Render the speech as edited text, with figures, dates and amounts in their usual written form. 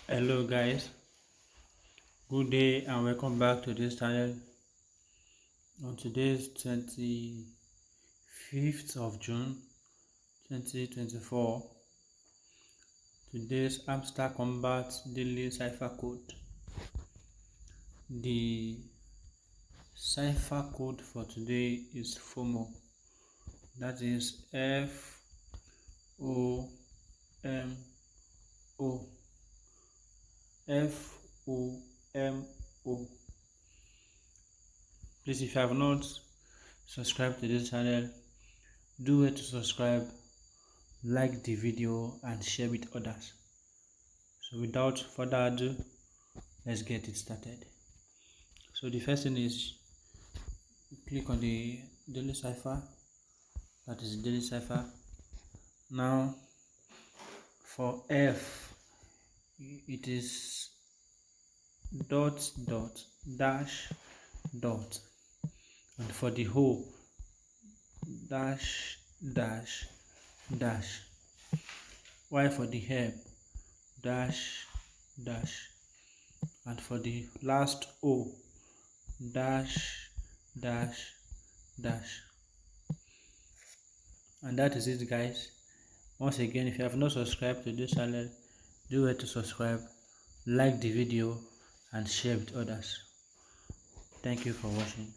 Hello guys, good day and welcome back to this channel. On today's 25th of June 2024, today's Hamster Kombat daily cipher code. The cipher code for today is FOMO, that is FOMO. FOMO. Please, if you have not subscribed to this channel, do it to subscribe, like the video and share with others. So without further ado, let's get it started. So the first thing is click on the daily cipher, that is daily cipher. Now for F, it is dot dash dot, and for the O, dash dash dash, while for the help, dash dash, and for the last O, dash dash dash. And that is it, guys. Once again, if you have not subscribed to this channel, do it to subscribe, like the video and share with others. Thank you for watching.